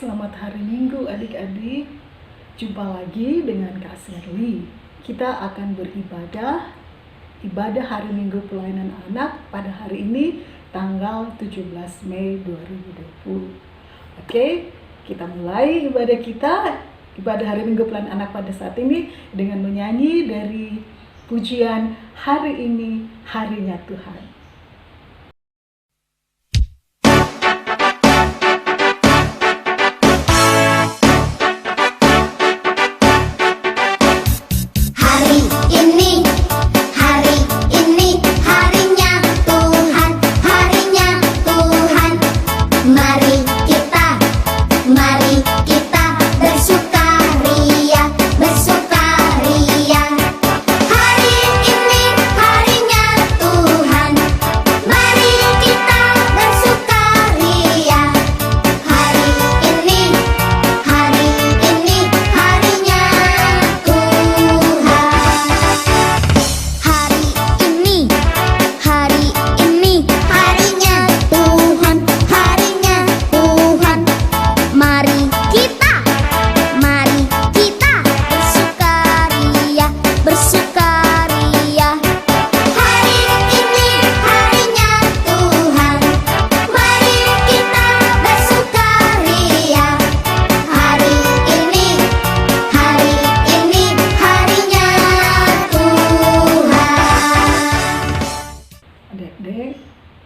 Selamat hari Minggu adik-adik. Jumpa lagi dengan Kak Sherly. Kita akan beribadah ibadah hari Minggu pelayanan anak pada hari ini tanggal 17 Mei 2020. Oke, kita mulai ibadah kita, ibadah hari Minggu pelayanan anak pada saat ini dengan menyanyi dari pujian Hari Ini Harinya Tuhan.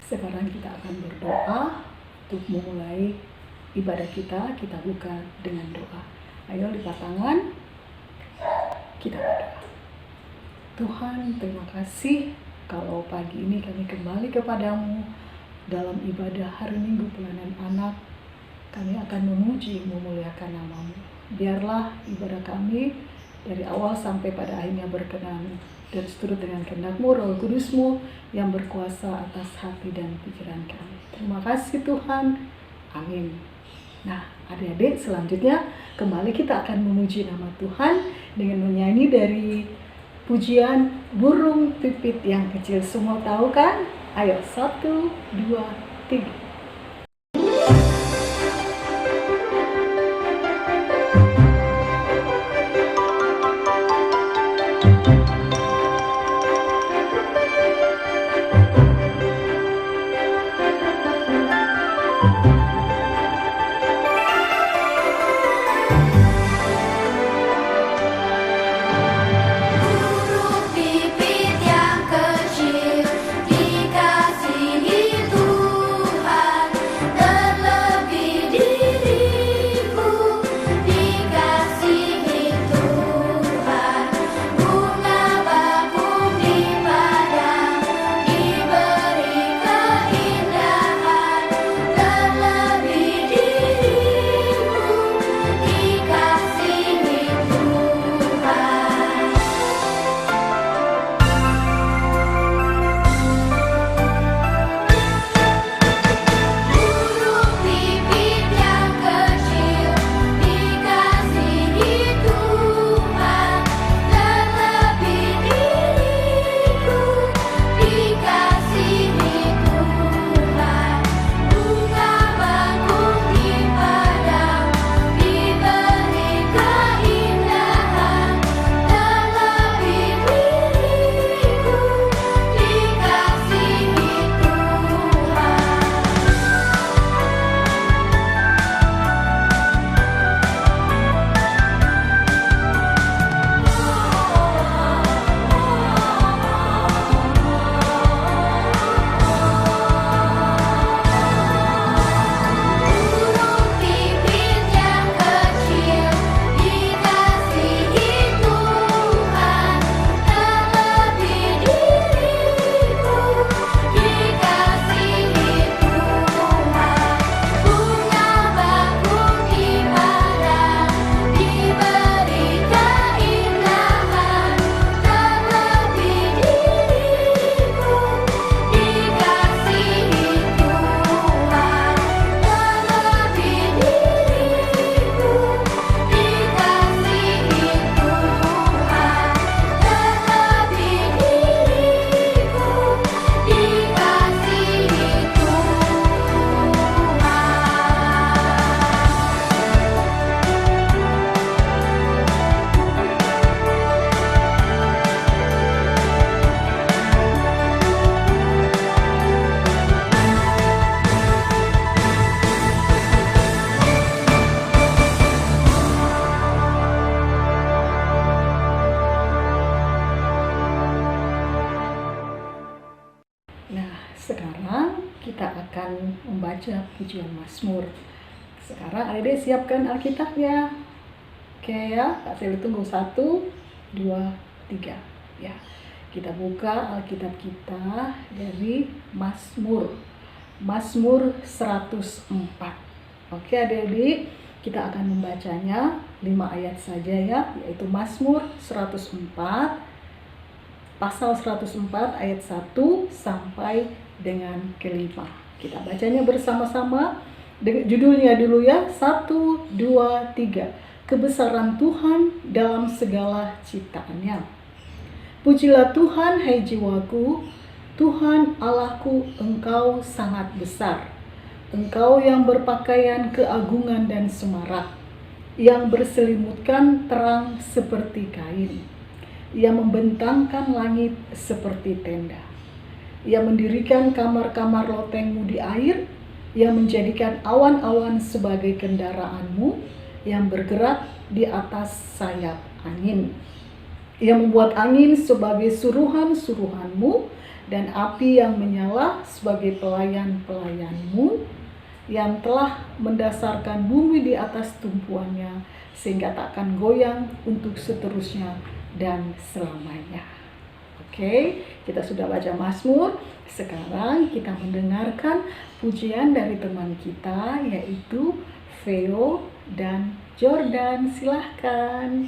Sekarang kita akan berdoa untuk memulai ibadah kita. Kita buka dengan doa. Ayo lipat tangan, kita berdoa. Tuhan, terima kasih kalau pagi ini kami kembali kepadamu dalam ibadah hari Minggu pelayanan anak. Kami akan memuji, memuliakan nama-Mu. Biarlah ibadah kami dari awal sampai pada akhirnya berkenan dan seturut dengan kehendak-Mu, Roh Kudus-Mu yang berkuasa atas hati dan pikiran kami. Terima kasih Tuhan. Amin. Nah, adik-adik, selanjutnya kembali kita akan memuji nama Tuhan dengan menyanyi dari pujian Burung Pipit yang Kecil. Semua tahu kan? Ayo, 1, 2, 3. Pipit yang kecil dikasihi Tuhan. membaca pujian Mazmur. Sekarang adik-adik siapkan Alkitabnya. Oke ya, Kak Seli tunggu 1, 2, 3 ya. Kita buka Alkitab kita dari Mazmur 104. Oke adik-adik, kita akan membacanya 5 ayat saja ya, yaitu Mazmur 104 pasal 104 ayat 1 sampai dengan ke-5. Kita bacanya bersama-sama. Judulnya dulu ya, 1, 2, 3. Kebesaran Tuhan dalam segala ciptaannya. Pujilah Tuhan, hai jiwaku, Tuhan Allahku, Engkau sangat besar. Engkau yang berpakaian keagungan dan semarak, yang berselimutkan terang seperti kain. Ia membentangkan langit seperti tenda. Ia mendirikan kamar-kamar lotengmu di air, yang menjadikan awan-awan sebagai kendaraanmu, yang bergerak di atas sayap angin. Ia membuat angin sebagai suruhan-suruhanmu, dan api yang menyala sebagai pelayan-pelayanmu, yang telah mendasarkan bumi di atas tumpuannya, sehingga takkan goyang untuk seterusnya dan selamanya. Oke, kita sudah baca Mazmur. Sekarang kita mendengarkan pujian dari teman kita, yaitu Theo dan Jordan. Silahkan.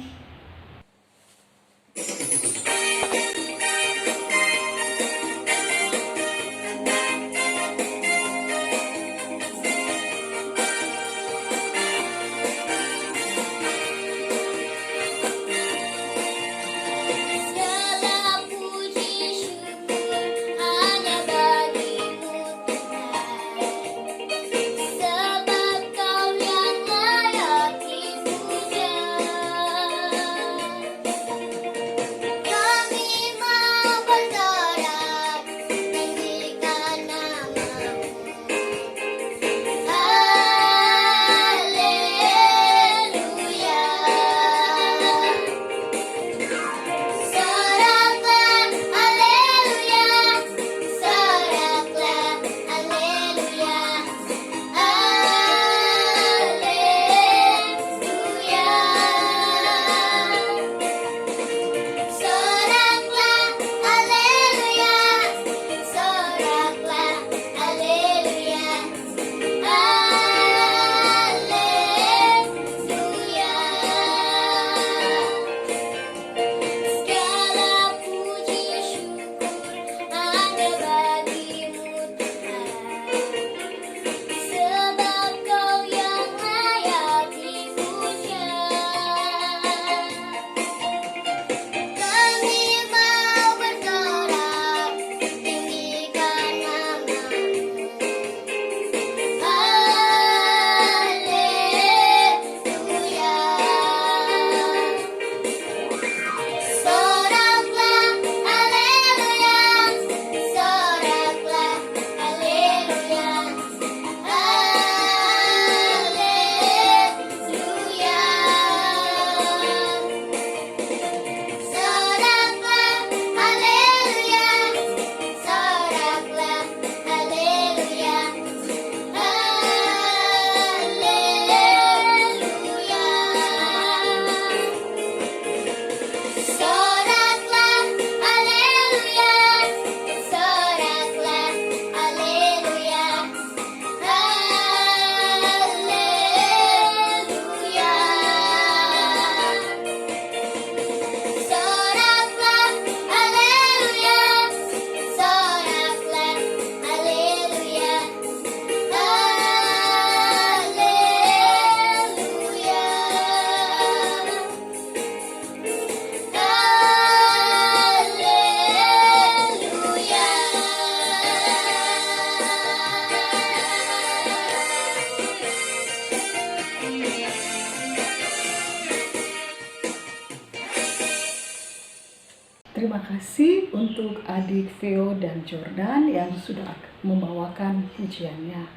Terima kasih untuk adik Theo dan Jordan yang sudah membawakan pujiannya.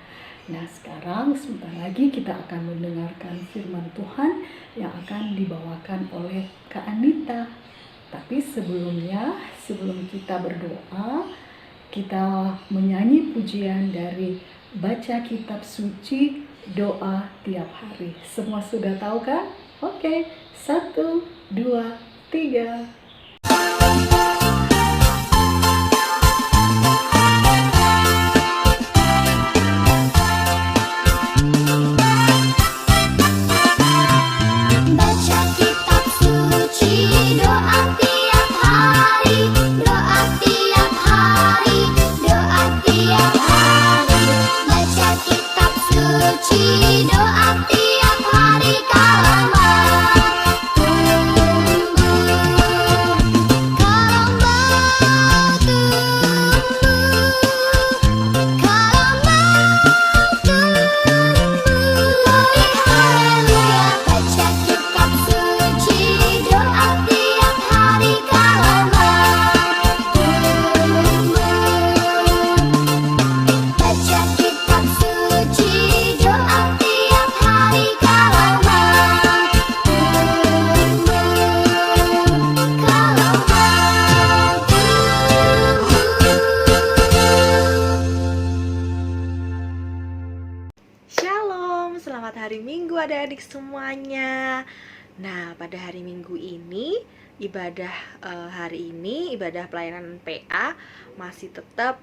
Nah, sekarang sebentar lagi kita akan mendengarkan firman Tuhan yang akan dibawakan oleh Kak Anita. Tapi sebelumnya, sebelum kita berdoa, kita menyanyi pujian dari baca kitab suci, doa tiap hari. Semua sudah tahu kan? Oke, 1, 2, 3. Shalom, selamat hari Minggu adik-adik semuanya. Nah, pada hari Minggu ini, ibadah pelayanan PA masih tetap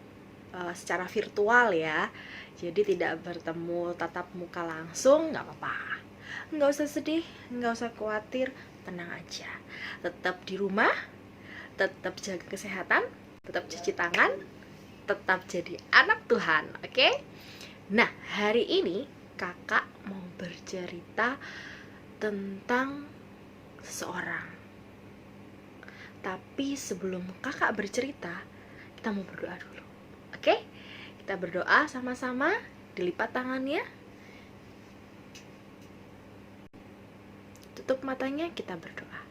secara virtual ya. Jadi tidak bertemu tatap muka langsung, nggak apa-apa. Nggak usah sedih, nggak usah khawatir, tenang aja. Tetap di rumah, tetap jaga kesehatan, tetap cuci tangan, tetap jadi anak Tuhan, oke? Nah, hari ini kakak mau bercerita tentang seseorang. Tapi sebelum kakak bercerita, kita mau berdoa dulu. Oke? Kita berdoa sama-sama, dilipat tangannya. Tutup matanya, kita berdoa.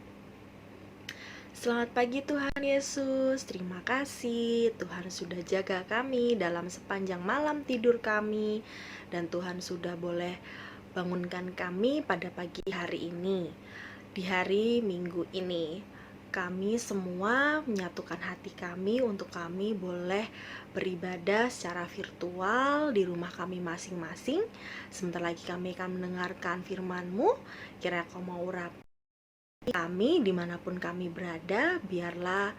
Selamat pagi Tuhan Yesus, terima kasih Tuhan sudah jaga kami dalam sepanjang malam tidur kami. Dan Tuhan sudah boleh bangunkan kami pada pagi hari ini. Di hari Minggu ini, kami semua menyatukan hati kami untuk kami boleh beribadah secara virtual di rumah kami masing-masing. Sebentar lagi kami akan mendengarkan firman-Mu. Kiranya Kau mau urapi kami dimanapun kami berada, biarlah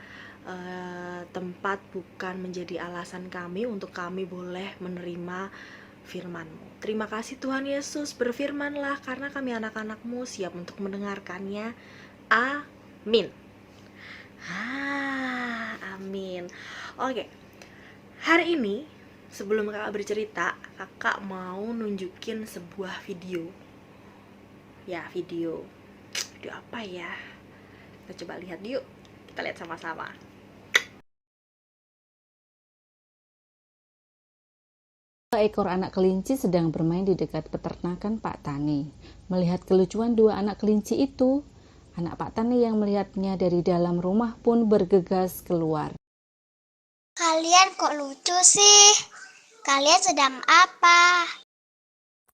tempat bukan menjadi alasan kami untuk kami boleh menerima firman-Mu. Terima kasih Tuhan Yesus, berfirmanlah karena kami anak-anak-Mu siap untuk mendengarkannya. Amin. Amin. Oke, hari ini sebelum kakak bercerita, kakak mau nunjukin sebuah video. Ya, video apa ya? Kita coba lihat yuk. Kita lihat sama-sama. Dua ekor anak kelinci sedang bermain di dekat peternakan Pak Tani. Melihat kelucuan dua anak kelinci itu, anak Pak Tani yang melihatnya dari dalam rumah pun bergegas keluar. Kalian kok lucu sih? Kalian sedang apa?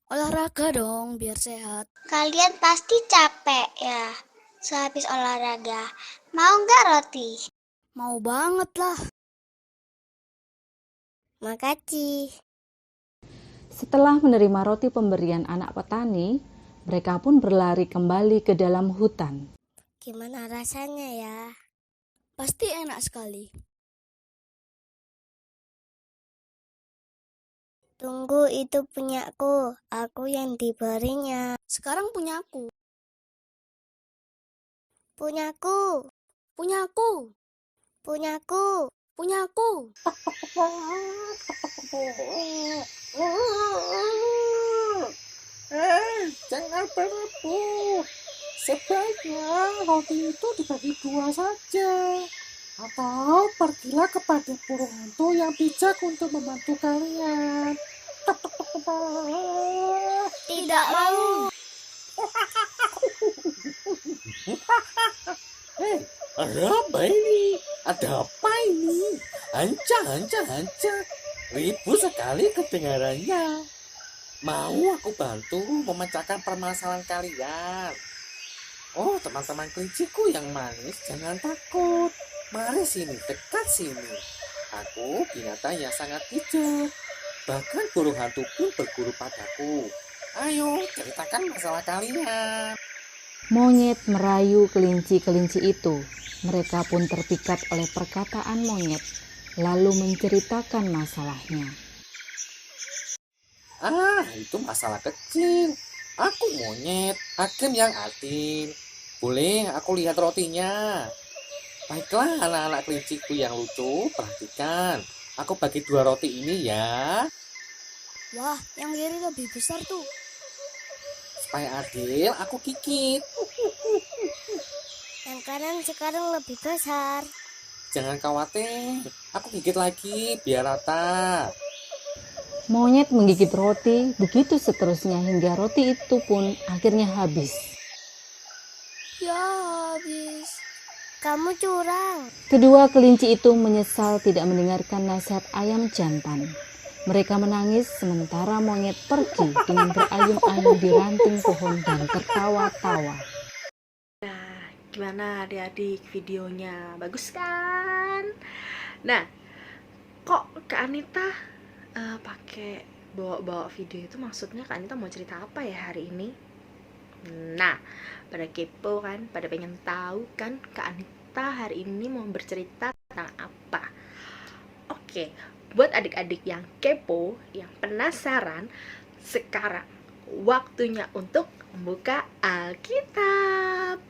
Olahraga dong, biar sehat. Kalian pasti capek ya sehabis olahraga. Mau nggak roti? Mau banget lah. Makasih. Setelah menerima roti pemberian anak petani, mereka pun berlari kembali ke dalam hutan. Gimana rasanya ya? Pasti enak sekali. Tunggu, itu punyaku. Aku yang diberinya. Sekarang punyaku. Punyaku. Punyaku. Punyaku. Punyaku. Jangan berebut. Sebaiknya roti itu dibagi dua saja. Atau pergilah kepada burung hantu yang bijak untuk membantu kalian. Tidak mau. Hei, ada apa ini? Ada apa ini? Hanca. Ribut sekali kedengarannya. Mau aku bantu memecahkan permasalahan kalian? Oh, teman-teman kelinciku yang manis, jangan takut. Mari sini, dekat sini. Aku binatang yang sangat bijak. Bahkan burung hantu pun berguru padaku. Ayo, ceritakan masalah kalian. Monyet merayu kelinci-kelinci itu. Mereka pun terpikat oleh perkataan monyet, lalu menceritakan masalahnya. Itu masalah kecil. Aku monyet, agen yang adil. Boleh aku lihat rotinya? Baiklah anak-anak kelinciku yang lucu, perhatikan. Aku bagi 2 roti ini ya. Wah, yang kiri lebih besar tuh. Supaya adil, aku gigit. Yang kanan sekarang lebih besar. Jangan khawatir, aku gigit lagi biar rata. Monyet menggigit roti, begitu seterusnya hingga roti itu pun akhirnya habis. Ya habis. Kamu curang. Kedua kelinci itu menyesal tidak mendengarkan nasihat ayam jantan. Mereka menangis sementara monyet pergi dengan berayun-ayun di ranting pohon dan tertawa-tawa. Nah, gimana adik-adik videonya? Bagus kan? Nah, kok Kak Anita pakai bawa-bawa video itu, maksudnya Kak Anita mau cerita apa ya hari ini? Nah, pada kepo kan, pada pengen tahu kan Kak Anita hari ini mau bercerita tentang apa? Oke, buat adik-adik yang kepo, yang penasaran, sekarang waktunya untuk membuka Alkitab.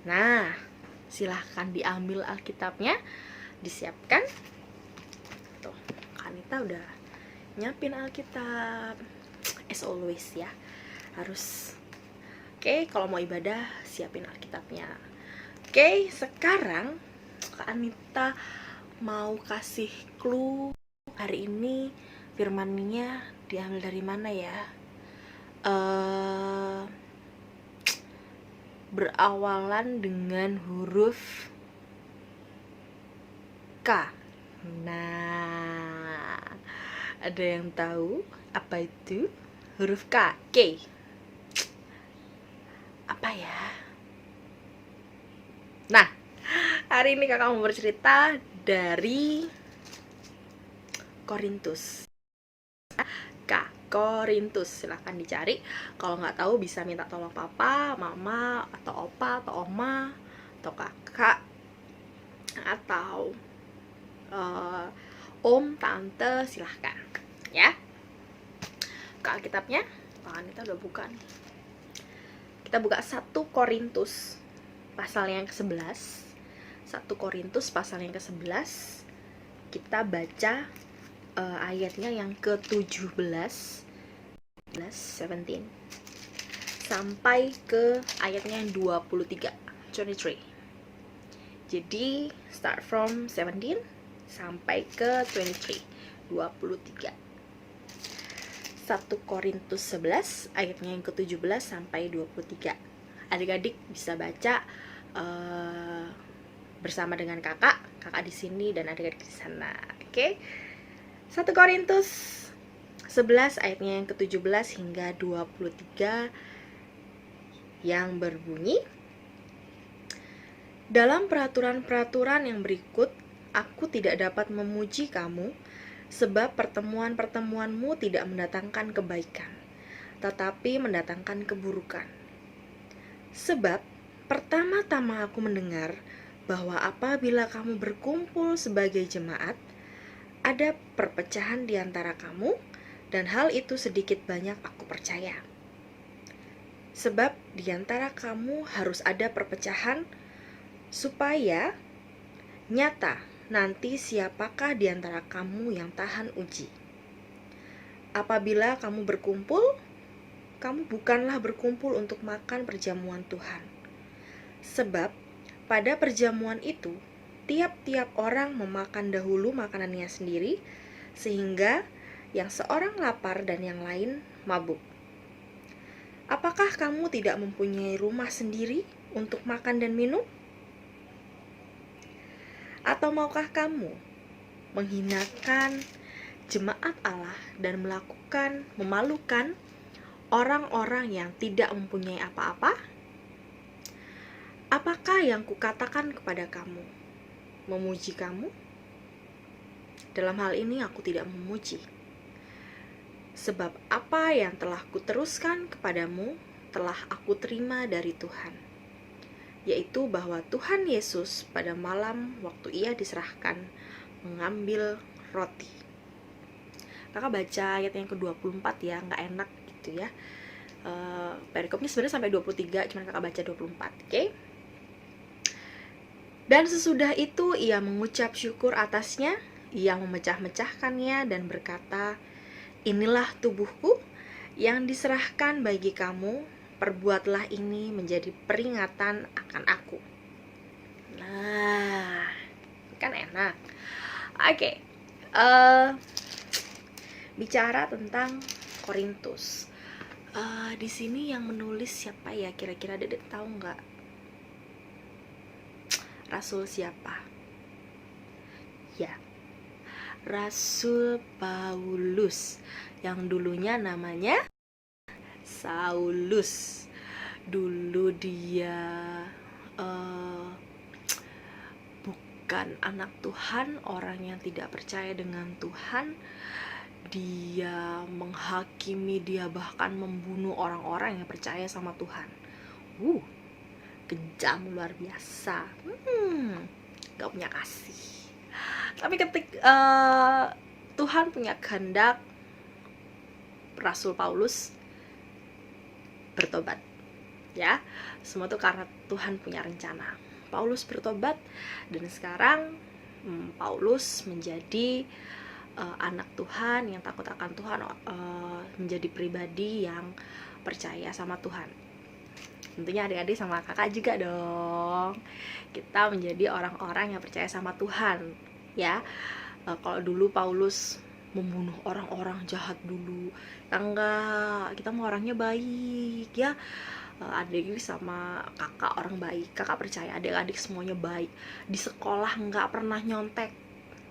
Nah, silahkan diambil Alkitabnya, disiapkan. Tuh, Kak Anita udah nyiapin Alkitab. As always ya, harus. Oke, kalau mau ibadah, siapin Alkitabnya. Oke, sekarang Kak Anita mau kasih clue hari ini firman-Nya diambil dari mana ya? Berawalan dengan huruf K. Nah, ada yang tahu apa itu huruf K? K. Apa ya? Nah, hari ini kakak mau bercerita dari Korintus. K, Korintus. Silahkan dicari. Kalau nggak tahu bisa minta tolong papa, mama, atau opa, atau oma, atau kakak, atau om, tante, silahkan ya. Ke Alkitabnya, kita udah buka nih. Kita buka 1 Korintus pasal yang ke-11. 1 Korintus pasal yang ke-11. Kita baca ayatnya yang ke-17 17 sampai ke ayatnya yang 23. Jadi start from 17 sampai ke 23. 1 Korintus 11 ayatnya yang ke-17 sampai 23. Adik-adik bisa baca bersama dengan kakak di sini dan adik-adik di sana. Oke. 1 Korintus 11 ayatnya yang ke-17 hingga 23 yang berbunyi, dalam peraturan-peraturan yang berikut, aku tidak dapat memuji kamu, sebab pertemuan-pertemuanmu tidak mendatangkan kebaikan, tetapi mendatangkan keburukan. Sebab pertama-tama aku mendengar bahwa apabila kamu berkumpul sebagai jemaat, ada perpecahan di antara kamu, dan hal itu sedikit banyak aku percaya. Sebab di antara kamu harus ada perpecahan, supaya nyata nanti siapakah di antara kamu yang tahan uji. Apabila kamu berkumpul, kamu bukanlah berkumpul untuk makan perjamuan Tuhan. Sebab pada perjamuan itu, tiap-tiap orang memakan dahulu makanannya sendiri, sehingga yang seorang lapar dan yang lain mabuk. Apakah kamu tidak mempunyai rumah sendiri untuk makan dan minum? Atau maukah kamu menghinakan jemaat Allah dan memalukan orang-orang yang tidak mempunyai apa-apa? Apakah yang kukatakan kepada kamu? Memuji kamu? Dalam hal ini aku tidak memuji. Sebab apa yang telah kuteruskan kepadamu telah aku terima dari Tuhan, yaitu bahwa Tuhan Yesus pada malam waktu ia diserahkan mengambil roti. Kakak baca ayat yang ke-24 ya, nggak enak gitu ya. Perikopnya sebenarnya sampai 23, cuman kakak baca 24, oke? Dan sesudah itu ia mengucap syukur atasnya, ia memecah-mecahkannya dan berkata, inilah tubuhku yang diserahkan bagi kamu, perbuatlah ini menjadi peringatan akan aku. Nah, kan enak. Oke, bicara tentang Korintus. Di sini yang menulis siapa ya? Kira-kira Dedek tahu nggak? Rasul siapa? Ya, Rasul Paulus, yang dulunya namanya Saulus. Dulu dia bukan anak Tuhan, orang yang tidak percaya dengan Tuhan. Dia menghakimi, dia bahkan membunuh orang-orang yang percaya sama Tuhan. Kejam luar biasa. Gak punya kasih. Tapi Tuhan punya kehendak, Rasul Paulus bertobat. Ya, semua itu karena Tuhan punya rencana. Paulus bertobat dan sekarang Paulus menjadi anak Tuhan yang takut akan Tuhan, menjadi pribadi yang percaya sama Tuhan. Tentunya adik-adik sama kakak juga dong. Kita menjadi orang-orang yang percaya sama Tuhan, ya. Kalau dulu Paulus membunuh orang-orang jahat dulu, enggak, kita mau orangnya baik, ya. Adik sama kakak orang baik, kakak percaya adik-adik semuanya baik. Di sekolah nggak pernah nyontek,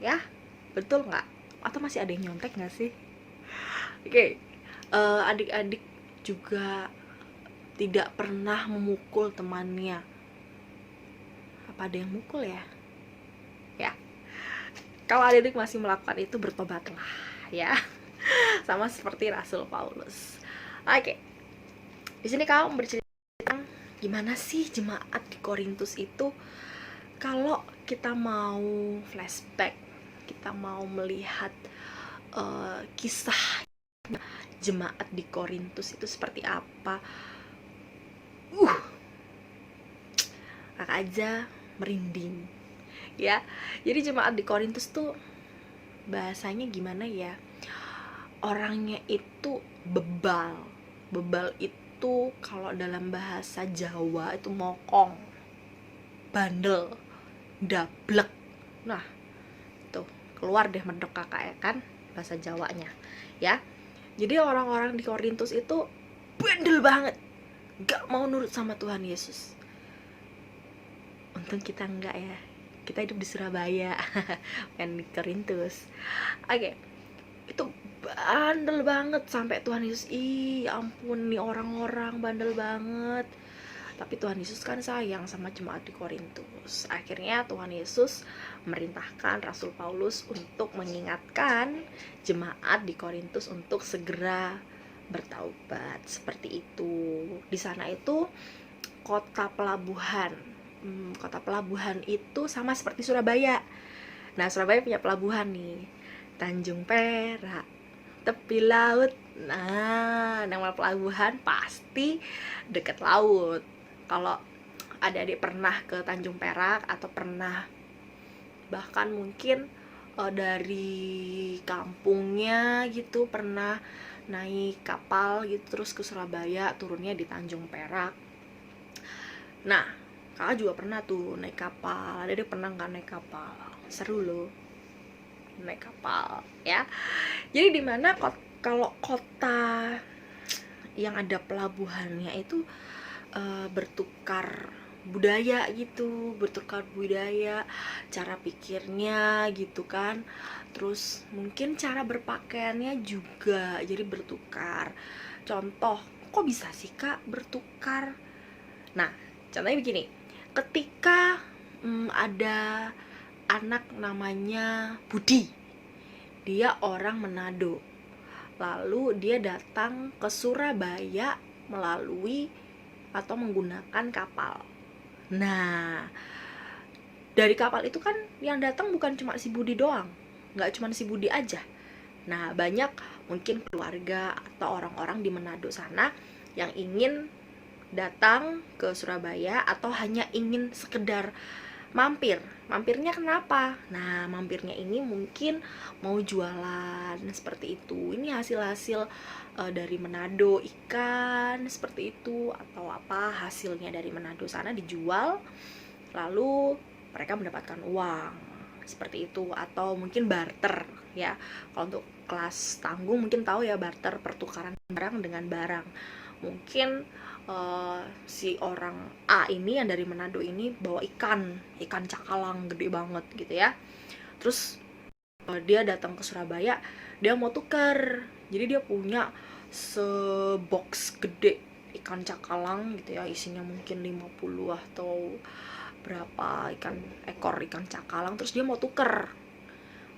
ya, betul nggak? Atau masih ada yang nyontek nggak sih? Oke. Adik-adik juga tidak pernah memukul temannya. Apa ada yang mukul ya? Ya. Kalau adik-adik masih melakukan itu, bertobatlah, ya. Sama seperti Rasul Paulus. Oke. Di sini kamu bercerita tentang gimana sih jemaat di Korintus itu. Kalau kita mau flashback, kita mau melihat kisah jemaat di Korintus itu seperti apa, kakak aja merinding, ya. Jadi jemaat di Korintus tuh bahasanya gimana ya, orangnya itu bebal. Bebal itu kalau dalam bahasa Jawa itu mokong, bandel, dablek. Nah, tuh keluar deh medok kakak ya kan bahasa Jawanya, ya. Jadi orang-orang di Korintus itu bandel banget, gak mau nurut sama Tuhan Yesus. Untung kita enggak ya, kita hidup di Surabaya bukan di Korintus. Oke. Itu bandel banget sampai Tuhan Yesus, ya ampun nih orang-orang bandel banget. Tapi Tuhan Yesus kan sayang sama jemaat di Korintus. Akhirnya Tuhan Yesus merintahkan Rasul Paulus untuk mengingatkan jemaat di Korintus untuk segera bertaubat. Seperti itu. Di sana itu kota pelabuhan. Kota pelabuhan itu sama seperti Surabaya. Nah, Surabaya punya pelabuhan nih, Tanjung Perak, tepi laut. Nah, nama pelabuhan pasti dekat laut. Kalau adik-adik pernah ke Tanjung Perak atau pernah bahkan mungkin dari kampungnya gitu pernah naik kapal gitu terus ke Surabaya, turunnya di Tanjung Perak. Nah, kakak juga pernah tuh naik kapal. Adik-adik pernah nggak naik kapal? Seru loh naik kapal, ya. Jadi dimana kalau kota yang ada pelabuhannya itu bertukar budaya gitu, bertukar budaya, cara pikirnya gitu kan, terus mungkin cara berpakaiannya juga jadi bertukar. Contoh, kok bisa sih kak bertukar? Nah, contohnya begini, ketika ada anak namanya Budi, dia orang Manado. lalu dia datang ke Surabaya melalui atau menggunakan kapal. Nah, dari kapal itu kan yang datang bukan cuma si Budi doang, nggak cuma si Budi aja. Nah, banyak mungkin keluarga atau orang-orang di Manado sana yang ingin datang ke Surabaya atau hanya ingin sekedar mampir. Mampirnya kenapa? Nah, mampirnya ini mungkin mau jualan seperti itu. Ini hasil-hasil dari Manado, ikan seperti itu, atau apa hasilnya dari Manado sana dijual, lalu mereka mendapatkan uang seperti itu, atau mungkin barter ya. Kalau untuk kelas tanggung mungkin tahu ya, barter, pertukaran barang dengan barang. Mungkin si orang A ini yang dari Manado ini bawa ikan cakalang gede banget gitu ya. Terus dia datang ke Surabaya, dia mau tukar. Jadi dia punya sebox gede ikan cakalang gitu ya, isinya mungkin 50 atau berapa ekor ikan cakalang. Terus dia mau tuker,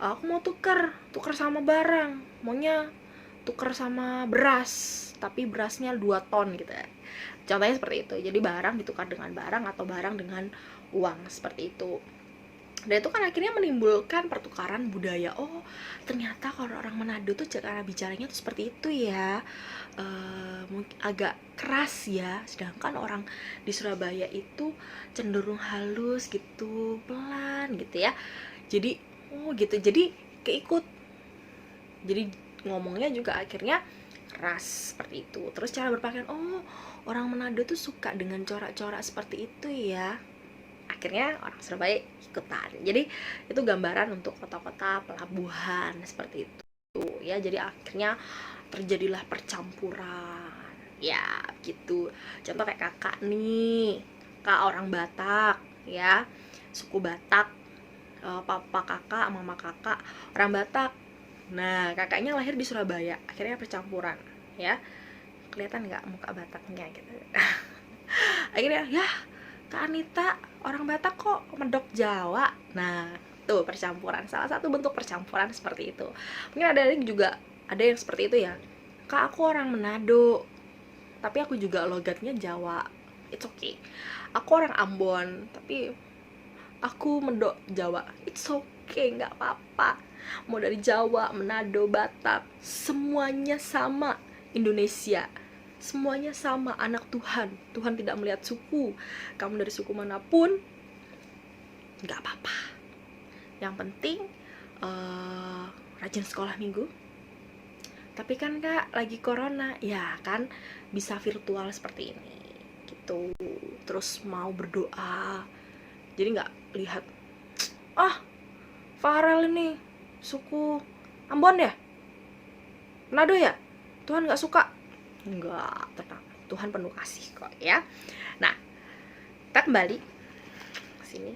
aku mau tuker sama barang, maunya tuker sama beras, tapi berasnya 2 ton gitu ya. Contohnya seperti itu. Jadi barang ditukar dengan barang atau barang dengan uang seperti itu. Dan itu kan akhirnya menimbulkan pertukaran budaya. Oh, ternyata kalau orang Manado tuh cara bicaranya tuh seperti itu ya, mungkin agak keras ya. Sedangkan orang di Surabaya itu cenderung halus gitu, pelan gitu ya. Jadi oh gitu, jadi keikut. Jadi ngomongnya juga akhirnya keras seperti itu. Terus cara berpakaian, oh orang Manado tuh suka dengan corak-corak seperti itu ya. Akhirnya orang Surabaya ikutan. Jadi itu gambaran untuk kota-kota pelabuhan seperti itu ya. Jadi akhirnya terjadilah percampuran ya gitu. Contoh kayak kakak nih, kakak orang Batak ya, suku Batak, papa kakak, mama kakak orang Batak. Nah, kakaknya lahir di Surabaya, akhirnya percampuran ya. Kelihatan nggak muka Bataknya gitu. Akhirnya ya, Kak Anita orang Batak kok medok Jawa. Nah, tuh percampuran, salah satu bentuk percampuran seperti itu. Mungkin ada juga ada yang seperti itu ya. Kak, aku orang Manado, tapi aku juga logatnya Jawa. It's okay. Aku orang Ambon, tapi aku medok Jawa. It's okay, nggak apa-apa. Mau dari Jawa, Manado, Batak, semuanya sama. Indonesia, semuanya sama, anak Tuhan. Tuhan tidak melihat suku. Kamu dari suku manapun, nggak apa-apa. Yang penting rajin sekolah minggu. Tapi kan Kak, lagi corona, ya kan bisa virtual seperti ini gitu. Terus mau berdoa, jadi nggak lihat, Farel ini suku Ambon ya, Manado ya, Tuhan nggak suka. Enggak, tenang, Tuhan penuh kasih kok ya. Nah, kita kembali ke sini.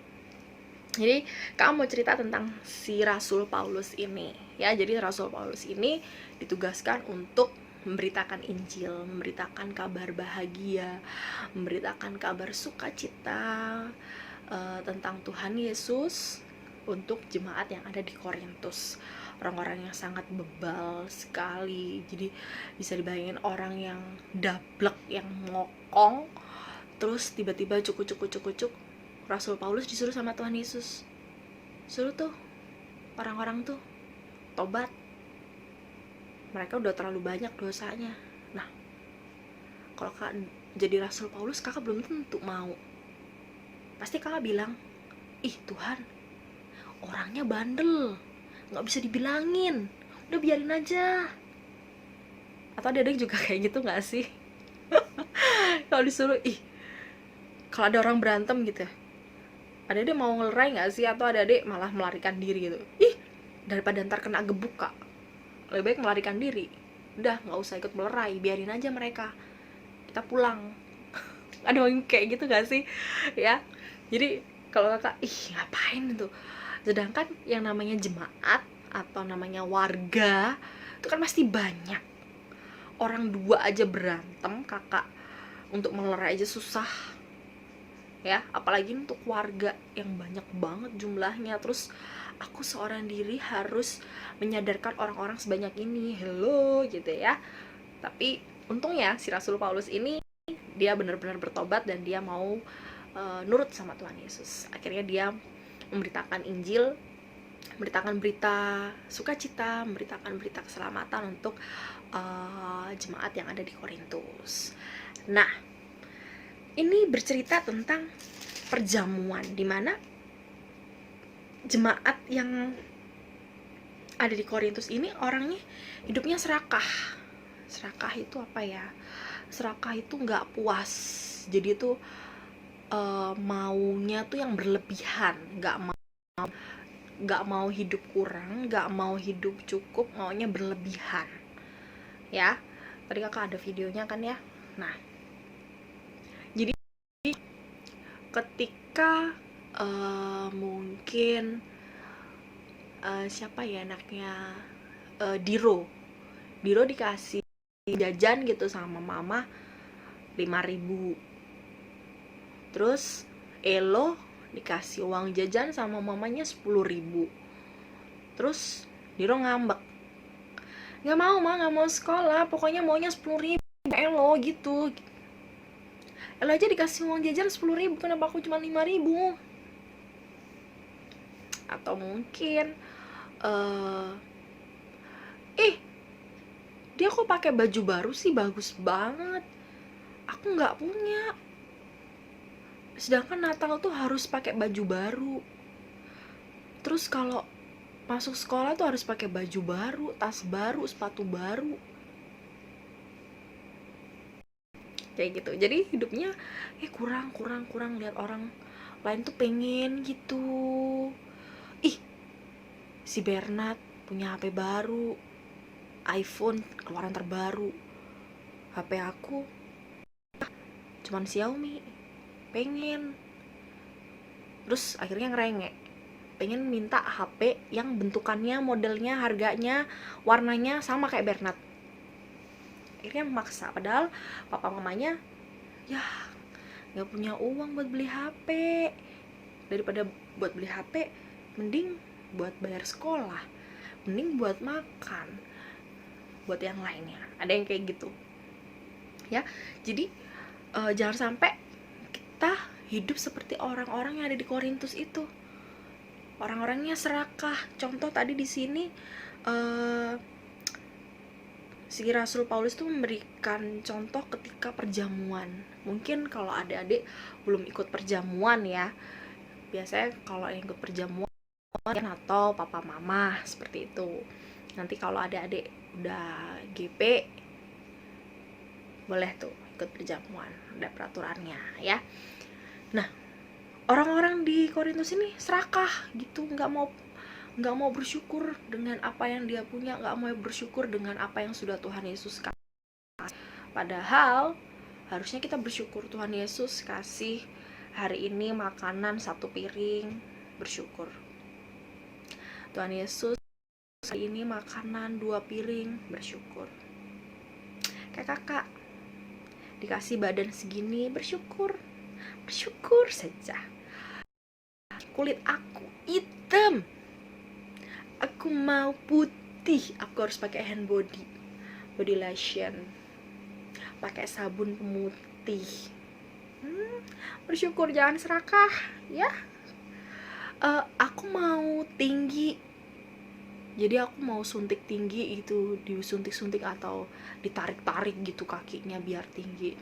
Jadi kamu mau cerita tentang si Rasul Paulus ini ya. Jadi Rasul Paulus ini ditugaskan untuk memberitakan Injil, memberitakan kabar bahagia, memberitakan kabar sukacita tentang Tuhan Yesus untuk jemaat yang ada di Korintus. Orang-orang yang sangat bebal sekali. Jadi bisa dibayangin orang yang dablek, yang ngokong, terus tiba-tiba cukuk. Rasul Paulus disuruh sama Tuhan Yesus, suruh tuh orang-orang tuh tobat, mereka udah terlalu banyak dosanya. Nah, kalau kakak jadi Rasul Paulus, kakak belum tentu mau. Pasti kakak bilang, ih Tuhan, orangnya bandel, nggak bisa dibilangin, udah biarin aja. Atau ada juga kayak gitu nggak sih? Kalau disuruh, kalau ada orang berantem gitu, ada mau ngelerai nggak sih? Atau ada malah melarikan diri gitu, daripada ntar kena gebuk Kak, lebih baik melarikan diri. Udah nggak usah ikut melerai, biarin aja mereka, kita pulang. Ada yang kayak gitu nggak sih ya? Jadi kalau kakak, ngapain itu? Sedangkan yang namanya jemaat atau namanya warga itu kan pasti banyak. Orang 2 aja berantem, kakak untuk melerai aja susah ya, apalagi untuk warga yang banyak banget jumlahnya. Terus aku seorang diri harus menyadarkan orang-orang sebanyak ini, hello gitu ya. Tapi untungnya si Rasul Paulus ini dia benar-benar bertobat dan dia mau nurut sama Tuhan Yesus. Akhirnya dia memberitakan Injil, memberitakan berita sukacita, memberitakan berita keselamatan untuk jemaat yang ada di Korintus. Nah, ini bercerita tentang perjamuan, di mana jemaat yang ada di Korintus ini orangnya hidupnya serakah. Serakah itu apa ya? Serakah itu nggak puas. Jadi itu maunya tuh yang berlebihan, nggak mau hidup kurang, nggak mau hidup cukup, maunya berlebihan. Ya, tadi kakak ada videonya kan ya. Nah, jadi ketika mungkin siapa ya anaknya, Diro dikasih jajan gitu sama mama 5.000. Terus Elo dikasih uang jajan sama mamanya 10.000. Terus Diro ngambek, nggak mau mah, nggak mau sekolah, pokoknya maunya 10.000 Elo gitu. Elo aja dikasih uang jajan 10.000, kenapa aku cuma 5.000? Atau mungkin dia kok pakai baju baru sih, bagus banget, aku nggak punya. Sedangkan Natal tuh harus pakai baju baru. Terus kalau masuk sekolah tuh harus pakai baju baru, tas baru, sepatu baru. Kayak gitu. Jadi hidupnya kurang lihat orang lain tuh pengen gitu. Si Bernard punya HP baru, iPhone keluaran terbaru. HP aku cuman Xiaomi, pengen. Terus akhirnya ngerengek, pengen minta HP yang bentukannya, modelnya, harganya, warnanya sama kayak Bernard. Akhirnya memaksa, padahal papa mamanya ya nggak punya uang buat beli HP. Daripada buat beli HP, mending buat bayar sekolah, mending buat makan, buat yang lainnya. Ada yang kayak gitu ya. Jadi jangan sampai kita hidup seperti orang-orang yang ada di Korintus itu. Orang-orangnya serakah. Contoh tadi di sini si Rasul Paulus tuh memberikan contoh ketika perjamuan. Mungkin kalau adik-adik belum ikut perjamuan ya, biasanya kalau yang ikut perjamuan atau papa mama seperti itu. Nanti kalau adik-adik udah GP boleh tuh ikut perjamuan, ada peraturannya ya. Nah, orang-orang di Korintus ini serakah gitu, nggak mau bersyukur dengan apa yang dia punya, nggak mau bersyukur dengan apa yang sudah Tuhan Yesus kasih. Padahal harusnya kita bersyukur, Tuhan Yesus kasih hari ini makanan 1 piring, bersyukur. Tuhan Yesus hari ini makanan 2 piring, bersyukur. Kayak kakak dikasih badan segini, bersyukur saja. Kulit aku hitam, aku mau putih, aku harus pakai hand body lotion, pakai sabun pemutih. Bersyukur, jangan serakah ya. Aku mau tinggi, jadi aku mau suntik tinggi itu, disuntik-suntik atau ditarik-tarik gitu kakinya biar tinggi.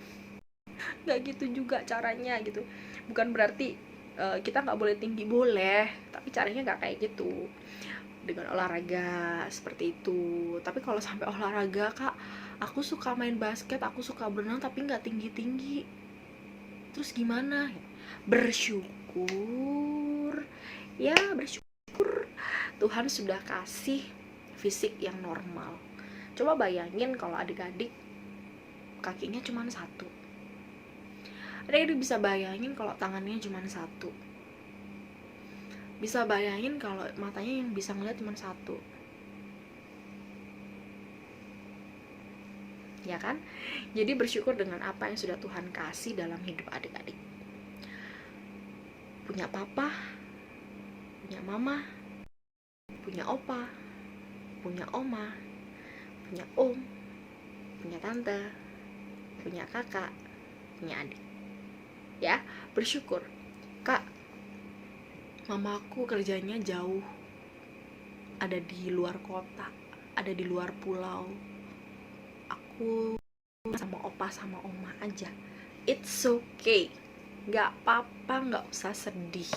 Nggak gitu juga caranya gitu. Bukan berarti kita nggak boleh tinggi, boleh, tapi caranya nggak kayak gitu, dengan olahraga seperti itu. Tapi kalau sampai olahraga, kak, aku suka main basket, aku suka berenang, tapi nggak tinggi-tinggi, terus gimana? Bersyukur ya, bersyukur Tuhan sudah kasih fisik yang normal. Coba bayangin kalau adik-adik kakinya cuma 1. Adik-adik bisa bayangin kalau tangannya cuma 1. Bisa bayangin kalau matanya yang bisa ngeliat cuma 1. Ya kan? Jadi bersyukur dengan apa yang sudah Tuhan kasih dalam hidup adik-adik. punya papa, punya mama, punya opa, punya oma, punya om, punya tante, punya kakak, punya adik. Ya, bersyukur. Kak, mamaku kerjanya jauh, ada di luar kota, ada di luar pulau. Aku sama opa sama oma aja. It's okay, gak apa-apa, gak usah sedih.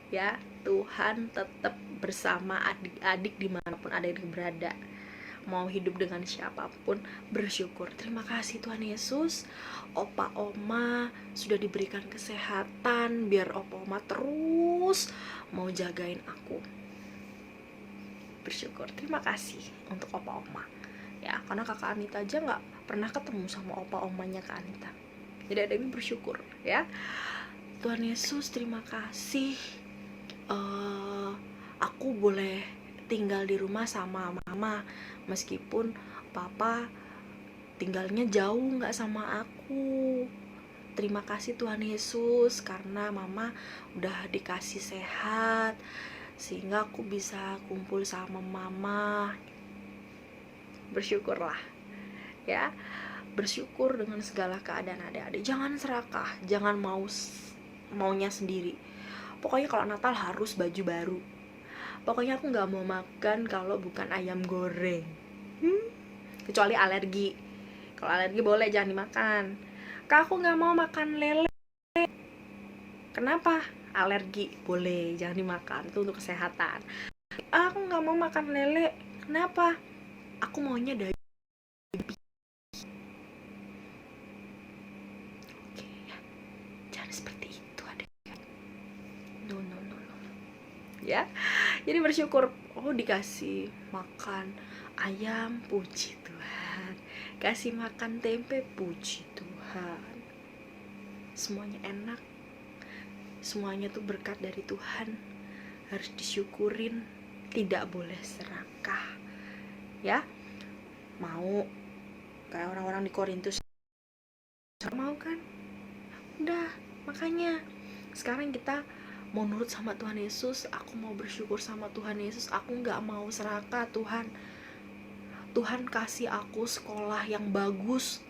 Ya, Tuhan tetap bersama adik-adik dimanapun adik berada. Mau hidup dengan siapapun, bersyukur. Terima kasih Tuhan Yesus, opa oma sudah diberikan kesehatan, biar opa oma terus mau jagain aku. Bersyukur. Terima kasih untuk opa oma. Ya, karena kakak Anita aja nggak pernah ketemu sama opa omanya Kak Anita. Jadi ada ini bersyukur ya. Tuhan Yesus, terima kasih. Aku boleh tinggal di rumah sama mama, meskipun papa tinggalnya jauh nggak sama aku. Terima kasih Tuhan Yesus, karena mama udah dikasih sehat, sehingga aku bisa kumpul sama mama. Bersyukurlah ya, bersyukur dengan segala keadaan adik-adik. Jangan serakah, jangan maunya sendiri. Pokoknya kalau Natal harus baju baru. Pokoknya aku nggak mau makan kalau bukan ayam goreng, kecuali alergi. Kalau alergi boleh, jangan dimakan. Kak, aku nggak mau makan lele. Kenapa? Alergi, boleh, jangan dimakan, itu untuk kesehatan. Aku nggak mau makan lele. Kenapa? Aku maunya daging. Oke ya, jangan seperti itu adik. No. Ya, jadi bersyukur. Oh, dikasih makan ayam, puji Tuhan. Kasih makan tempe, puji Tuhan. Semuanya enak, semuanya tuh berkat dari Tuhan, harus disyukurin, tidak boleh serakah ya. Mau kayak orang-orang di Korintus, mau kan? Udah, makanya sekarang kita mau nurut sama Tuhan Yesus. Aku mau bersyukur sama Tuhan Yesus. Aku gak mau serakah. Tuhan kasih aku sekolah yang bagus,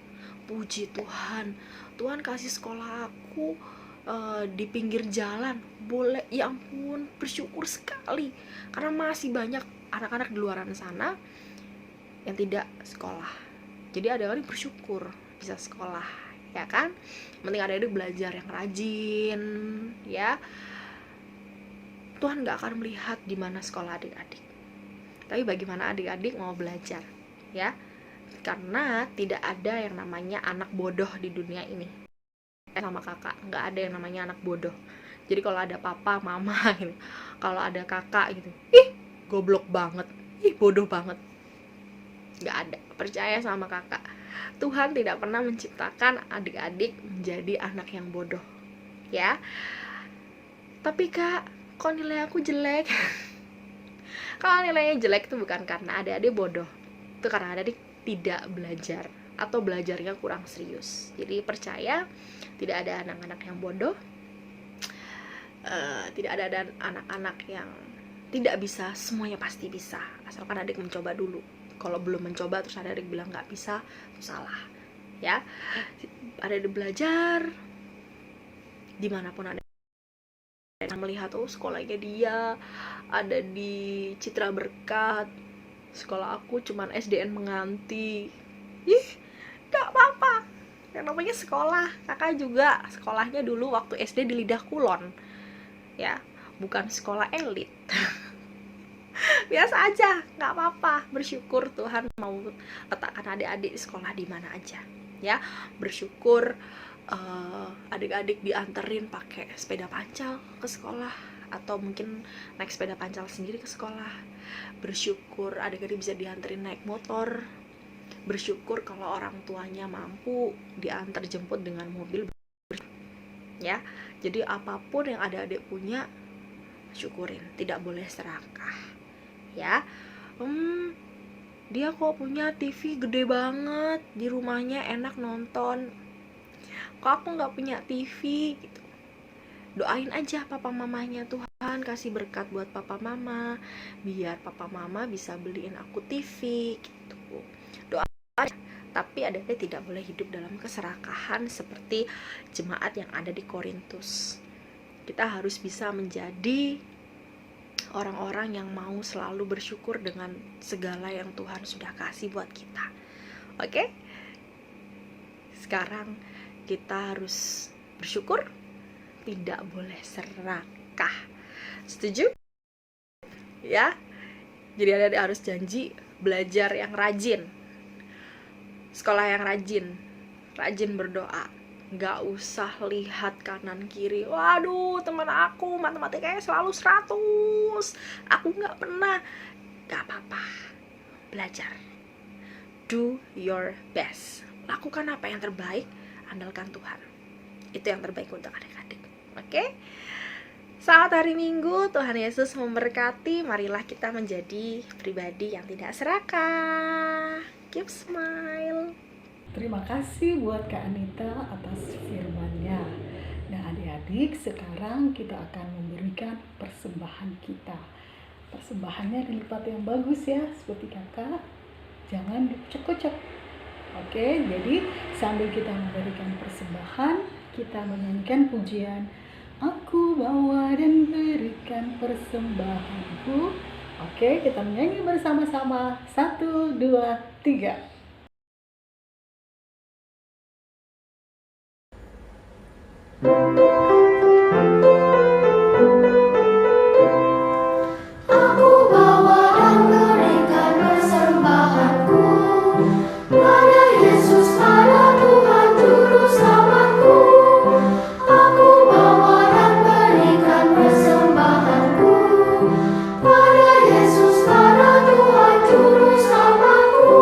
puji Tuhan. Tuhan kasih sekolah aku di pinggir jalan, boleh. Ya ampun, bersyukur sekali, karena masih banyak anak-anak di luar sana yang tidak sekolah. Jadi ada orang bersyukur bisa sekolah, ya kan? Penting adik-adik belajar yang rajin ya. Tuhan gak akan melihat di mana sekolah adik-adik, tapi bagaimana adik-adik mau belajar ya. Karena tidak ada yang namanya anak bodoh di dunia ini. Sama kakak, gak ada yang namanya anak bodoh. Jadi kalau ada papa, mama gitu, kalau ada kakak gitu, ih goblok banget, ih bodoh banget, gak ada. Percaya sama kakak, Tuhan tidak pernah menciptakan adik-adik menjadi anak yang bodoh ya. Tapi kak, kok nilai aku jelek? Kalau nilainya jelek itu bukan karena adik-adik bodoh, itu karena adik-adik tidak belajar atau belajarnya kurang serius. Jadi percaya, tidak ada anak-anak yang bodoh, tidak ada anak-anak yang tidak bisa. Semuanya pasti bisa, asalkan adik mencoba dulu. Kalau belum mencoba terus adik bilang nggak bisa, itu salah ya. Adik belajar dimanapun ada, melihat oh sekolahnya dia ada di Citra Berkat, sekolah aku cuman SDN Menganti. Ih, gak apa-apa, yang namanya sekolah. Kakak juga sekolahnya dulu waktu SD di Lidah Kulon ya, bukan sekolah elit. Biasa aja, gak apa-apa. Bersyukur Tuhan mau letakkan adik-adik di sekolah di mana aja ya. Bersyukur adik-adik dianterin pakai sepeda pancal ke sekolah, atau mungkin naik sepeda pancal sendiri ke sekolah. Bersyukur adik-adik bisa dianterin naik motor. Bersyukur kalau orang tuanya mampu diantar jemput dengan mobil ya. Jadi apapun yang adik-adik punya, syukurin, tidak boleh serakah ya. Dia kok punya TV gede banget di rumahnya, enak nonton, kok aku nggak punya TV gitu. Doain aja papa mamanya, Tuhan kasih berkat buat papa mama, biar papa mama bisa beliin aku TV gitu. Doa aja. Tapi adik-adik tidak boleh hidup dalam keserakahan seperti jemaat yang ada di Korintus. Kita harus bisa menjadi orang-orang yang mau selalu bersyukur dengan segala yang Tuhan sudah kasih buat kita. Oke? Sekarang kita harus bersyukur, tidak boleh serakah. Setuju? Ya? Jadi adik-adik harus janji belajar yang rajin, sekolah yang rajin berdoa. Nggak usah lihat kanan kiri, waduh teman aku matematikanya selalu 100, aku nggak pernah. Nggak apa-apa, belajar, do your best, lakukan apa yang terbaik, andalkan Tuhan, itu yang terbaik untuk adik-adik. Oke? Selamat hari Minggu, Tuhan Yesus memberkati. Marilah kita menjadi pribadi yang tidak serakah. Keep smile. Terima kasih buat Kak Anita atas firman-Nya. Nah adik-adik, sekarang kita akan memberikan persembahan kita. Persembahannya dilipat yang bagus ya, seperti kakak. Jangan dikocok-kocok. Oke, jadi sambil kita memberikan persembahan, kita menyanyikan pujian Aku bawa dan berikan persembahanku. Oke, kita menyanyi bersama-sama. 1, 2, 3. Aku bawa dan berikan persembahanku pada Yesus, pada Tuhan Juru Selamatku. Aku bawa dan berikan persembahanku pada Yesus, pada Tuhan Juru Selamatku.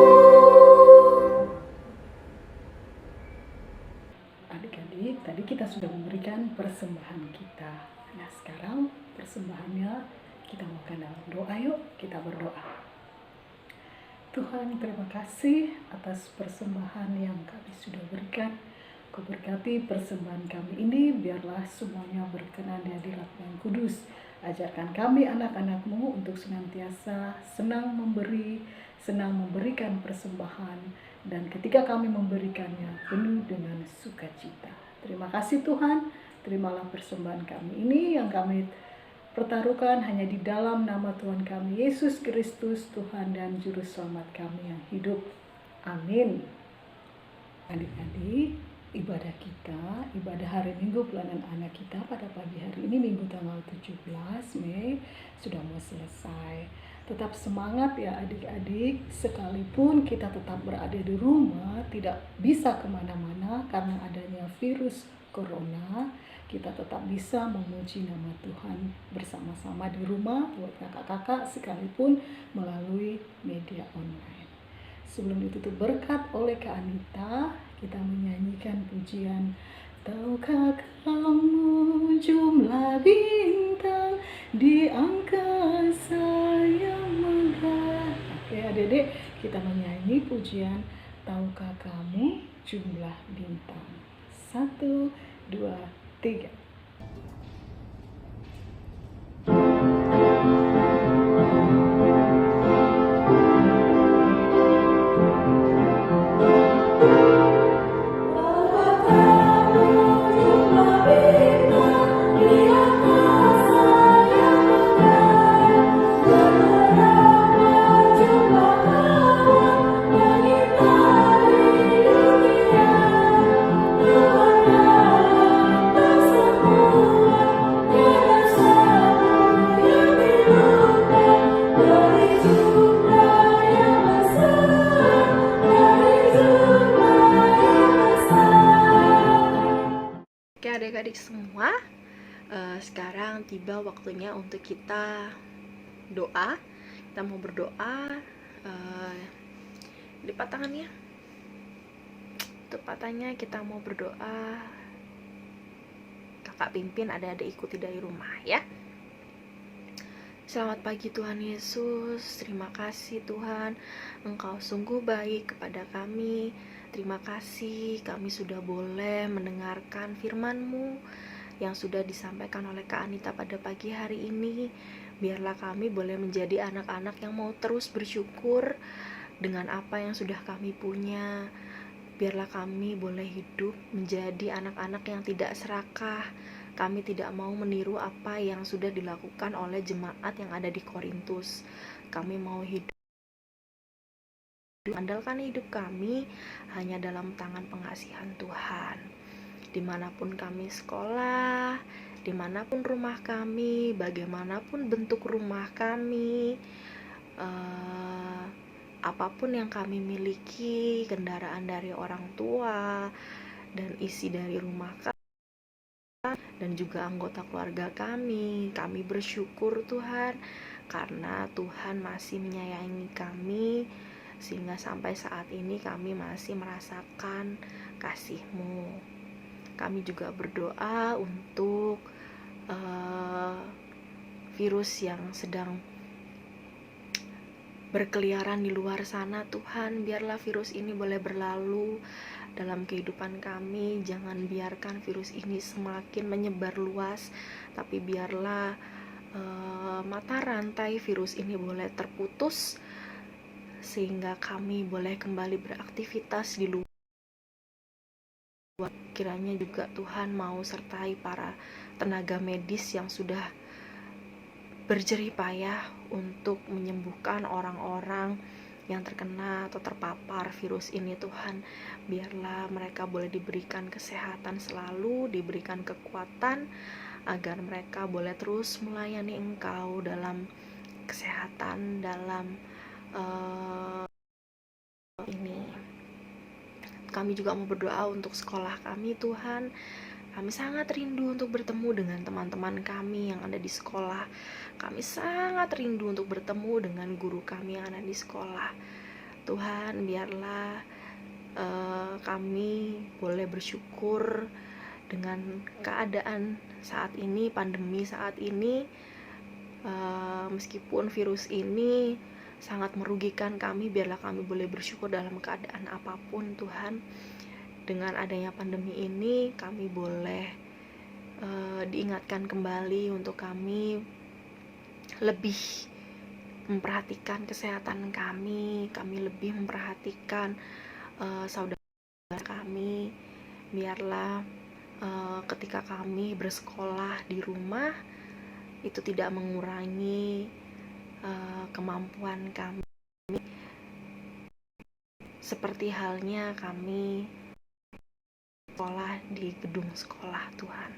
Adik-adik, tadi kita sudah memberikan persembahan kita. Nah sekarang persembahannya kita maukan dalam doa. Yuk kita berdoa. Tuhan, terima kasih atas persembahan yang kami sudah berikan. Kau berkati persembahan kami ini, biarlah semuanya berkenan di hadirat-Mu yang kudus. Ajarkan kami anak-anak-Mu untuk senantiasa senang memberi, senang memberikan persembahan, dan ketika kami memberikannya penuh dengan sukacita. Terima kasih Tuhan, terimalah persembahan kami ini yang kami pertaruhkan hanya di dalam nama Tuhan kami Yesus Kristus, Tuhan dan Juru Selamat kami yang hidup. Amin. Adik-adik, ibadah kita, ibadah hari Minggu Pelayanan Anak kita pada pagi hari ini, Minggu tanggal 17 Mei, sudah mau selesai. Tetap semangat ya adik-adik, sekalipun kita tetap berada di rumah, tidak bisa kemana-mana karena adanya virus corona, kita tetap bisa memuji nama Tuhan bersama-sama di rumah buat kakak-kakak sekalipun melalui media online. Sebelum ditutup berkat oleh Kak Anita, kita menyanyikan pujian Tahukah kamu jumlah bintang di angkasa yang megah. Oke adik-adik, kita menyanyi pujian Tahukah kamu jumlah bintang. 1, 2, 3. Adik-adik semua, sekarang tiba waktunya untuk kita doa. Kita mau berdoa. Lipat tangannya, tepat tangannya, kita mau berdoa. Kakak pimpin, adik-adik ikuti dari rumah ya. Selamat pagi Tuhan Yesus, terima kasih Tuhan, Engkau sungguh baik kepada kami. Terima kasih kami sudah boleh mendengarkan firman-Mu. yang sudah disampaikan oleh Kak Anita pada pagi hari ini. Biarlah kami boleh menjadi anak-anak yang mau terus bersyukur dengan apa yang sudah kami punya. Biarlah kami boleh hidup menjadi anak-anak yang tidak serakah. Kami tidak mau meniru apa yang sudah dilakukan oleh jemaat yang ada di Korintus. Kami mau hidup andalkan hidup kami hanya dalam tangan pengasihan Tuhan. Dimanapun kami sekolah, dimanapun rumah kami, bagaimanapun bentuk rumah kami, apapun yang kami miliki, kendaraan dari orang tua, dan isi dari rumah kami, dan juga anggota keluarga kami bersyukur Tuhan, karena Tuhan masih menyayangi kami, sehingga sampai saat ini kami masih merasakan kasih-Mu. Kami juga berdoa untuk virus yang sedang berkeliaran di luar sana. Tuhan, biarlah virus ini boleh berlalu dalam kehidupan kami. Jangan biarkan virus ini semakin menyebar luas, tapi biarlah mata rantai virus ini boleh terputus, sehingga kami boleh kembali beraktivitas di luar. Kiranya juga Tuhan mau sertai para tenaga medis yang sudah berjerih payah untuk menyembuhkan orang-orang yang terkena atau terpapar virus ini. Tuhan, biarlah mereka boleh diberikan kesehatan selalu, diberikan kekuatan, agar mereka boleh terus melayani Engkau dalam kesehatan, dalam ini. Kami juga mau berdoa untuk sekolah kami, Tuhan. Kami sangat rindu untuk bertemu dengan teman-teman kami yang ada di sekolah. Kami sangat rindu untuk bertemu dengan guru kami yang ada di sekolah. Tuhan, biarlah kami boleh bersyukur dengan keadaan saat ini, pandemi saat ini. Meskipun virus ini sangat merugikan kami, biarlah kami boleh bersyukur dalam keadaan apapun, Tuhan. Dengan adanya pandemi ini, kami boleh diingatkan kembali untuk kami lebih memperhatikan kesehatan kami lebih memperhatikan saudara kami. Biarlah ketika kami bersekolah di rumah, itu tidak mengurangi kemampuan kami, seperti halnya kami sekolah di gedung sekolah. Tuhan,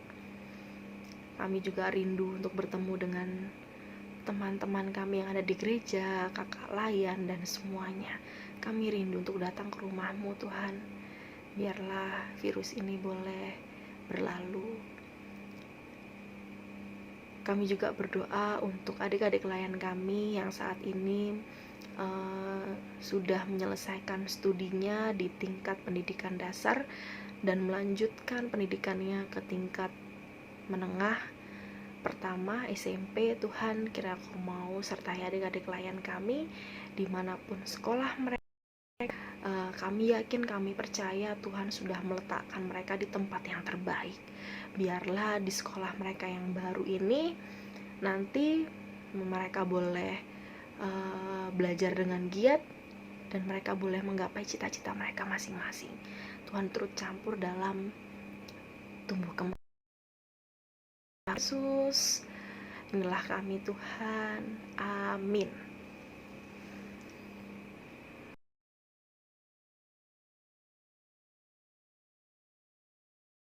kami juga rindu untuk bertemu dengan teman-teman kami yang ada di gereja, kakak layan, dan semuanya. Kami rindu untuk datang ke rumah-Mu, Tuhan. Biarlah virus ini boleh berlalu. Kami juga berdoa untuk adik-adik layan kami yang saat ini sudah menyelesaikan studinya di tingkat pendidikan dasar dan melanjutkan pendidikannya ke tingkat menengah pertama SMP. Tuhan, kiranya Kau mau sertai adik-adik layan kami dimanapun sekolah mereka. Kami yakin, kami percaya Tuhan sudah meletakkan mereka di tempat yang terbaik. Biarlah di sekolah mereka yang baru ini nanti mereka boleh belajar dengan giat, dan mereka boleh menggapai cita-cita mereka masing-masing. Tuhan turut campur dalam tumbuh kembang Yesus. Inilah kami, Tuhan. Amin.